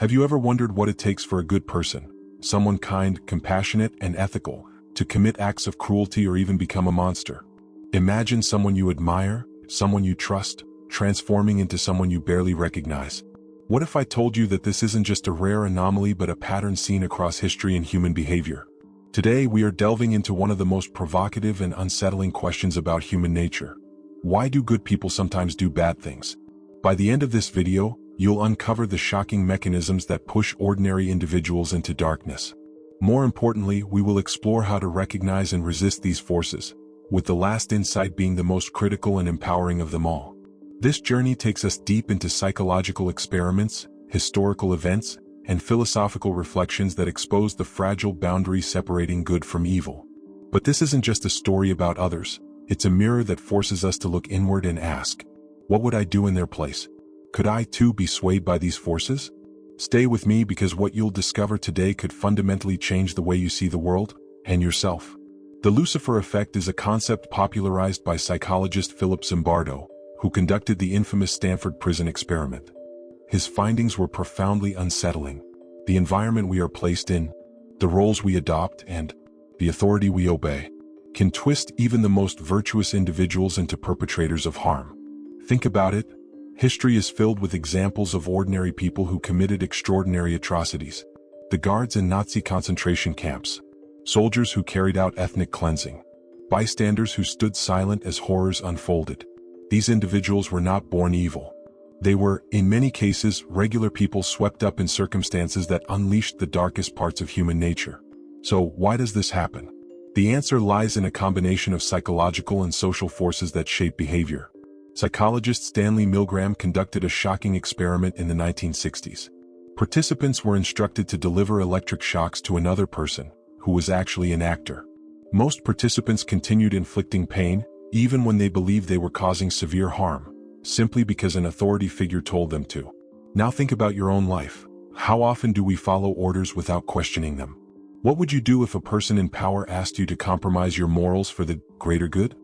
Have you ever wondered what it takes for a good person, someone kind, compassionate, and ethical, to commit acts of cruelty or even become a monster? Imagine someone you admire, someone you trust, transforming into someone you barely recognize. What if I told you that this isn't just a rare anomaly but a pattern seen across history and human behavior? Today we are delving into one of the most provocative and unsettling questions about human nature. Why do good people sometimes do bad things? By the end of this video, you'll uncover the shocking mechanisms that push ordinary individuals into darkness. More importantly, we will explore how to recognize and resist these forces, with the last insight being the most critical and empowering of them all. This journey takes us deep into psychological experiments, historical events, and philosophical reflections that expose the fragile boundary separating good from evil. But this isn't just a story about others, it's a mirror that forces us to look inward and ask, what would I do in their place? Could I too be swayed by these forces? Stay with me because what you'll discover today could fundamentally change the way you see the world and yourself. The Lucifer Effect is a concept popularized by psychologist Philip Zimbardo, who conducted the infamous Stanford prison experiment. His findings were profoundly unsettling. The environment we are placed in, the roles we adopt, and the authority we obey can twist even the most virtuous individuals into perpetrators of harm. Think about it. History is filled with examples of ordinary people who committed extraordinary atrocities. The guards in Nazi concentration camps, soldiers who carried out ethnic cleansing, bystanders who stood silent as horrors unfolded. These individuals were not born evil. They were, in many cases, regular people swept up in circumstances that unleashed the darkest parts of human nature. So, why does this happen? The answer lies in a combination of psychological and social forces that shape behavior. Psychologist Stanley Milgram conducted a shocking experiment in the 1960s. Participants were instructed to deliver electric shocks to another person, who was actually an actor. Most participants continued inflicting pain, even when they believed they were causing severe harm, simply because an authority figure told them to. Now think about your own life. How often do we follow orders without questioning them? What would you do if a person in power asked you to compromise your morals for the greater good?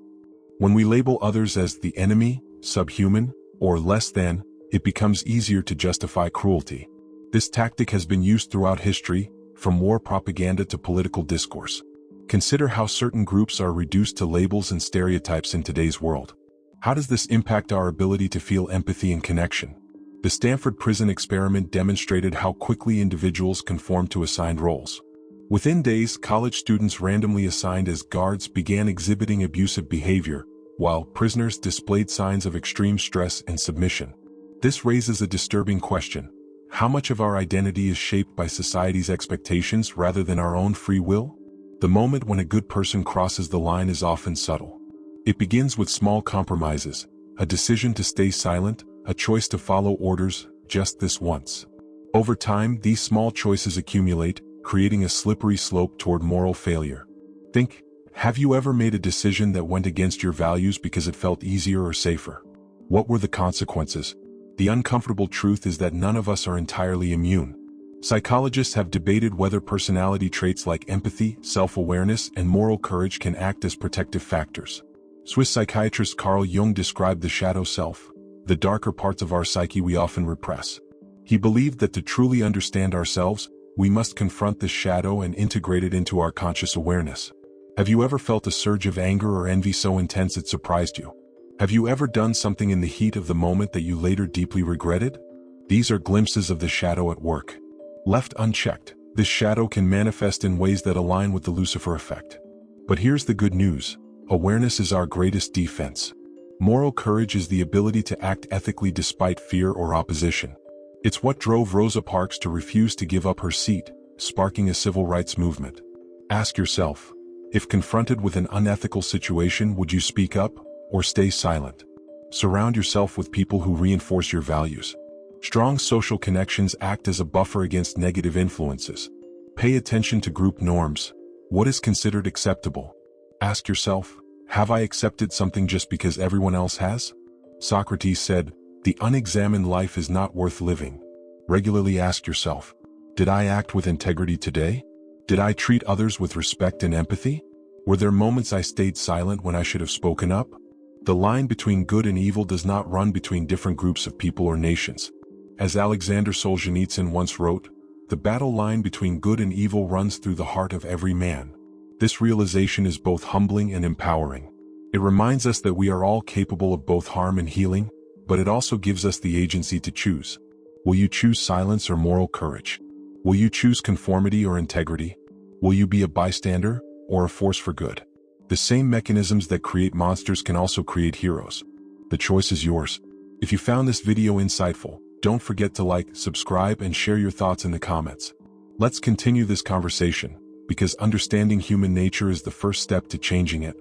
When we label others as the enemy, subhuman, or less than, it becomes easier to justify cruelty. This tactic has been used throughout history, from war propaganda to political discourse. Consider how certain groups are reduced to labels and stereotypes in today's world. How does this impact our ability to feel empathy and connection? The Stanford prison experiment demonstrated how quickly individuals conform to assigned roles. Within days, college students randomly assigned as guards began exhibiting abusive behavior, while prisoners displayed signs of extreme stress and submission. This raises a disturbing question. How much of our identity is shaped by society's expectations rather than our own free will? The moment when a good person crosses the line is often subtle. It begins with small compromises, a decision to stay silent, a choice to follow orders, just this once. Over time, these small choices accumulate, creating a slippery slope toward moral failure. Think, have you ever made a decision that went against your values because it felt easier or safer? What were the consequences? The uncomfortable truth is that none of us are entirely immune. Psychologists have debated whether personality traits like empathy, self-awareness, and moral courage can act as protective factors. Swiss psychiatrist Carl Jung described the shadow self, the darker parts of our psyche we often repress. He believed that to truly understand ourselves, we must confront this shadow and integrate it into our conscious awareness. Have you ever felt a surge of anger or envy so intense it surprised you? Have you ever done something in the heat of the moment that you later deeply regretted? These are glimpses of the shadow at work. Left unchecked, this shadow can manifest in ways that align with the Lucifer effect. But here's the good news. Awareness is our greatest defense. Moral courage is the ability to act ethically despite fear or opposition. It's what drove Rosa Parks to refuse to give up her seat, sparking a civil rights movement. Ask yourself, if confronted with an unethical situation, would you speak up or stay silent? Surround yourself with people who reinforce your values. Strong social connections act as a buffer against negative influences. Pay attention to group norms. What is considered acceptable? Ask yourself, have I accepted something just because everyone else has? Socrates said, the unexamined life is not worth living. Regularly ask yourself, did I act with integrity today? Did I treat others with respect and empathy? Were there moments I stayed silent when I should have spoken up? The line between good and evil does not run between different groups of people or nations. As Alexander Solzhenitsyn once wrote, the battle line between good and evil runs through the heart of every man. This realization is both humbling and empowering. It reminds us that we are all capable of both harm and healing, but it also gives us the agency to choose. Will you choose silence or moral courage? Will you choose conformity or integrity? Will you be a bystander or a force for good? The same mechanisms that create monsters can also create heroes. The choice is yours. If you found this video insightful, don't forget to like, subscribe, and share your thoughts in the comments. Let's continue this conversation, because understanding human nature is the first step to changing it.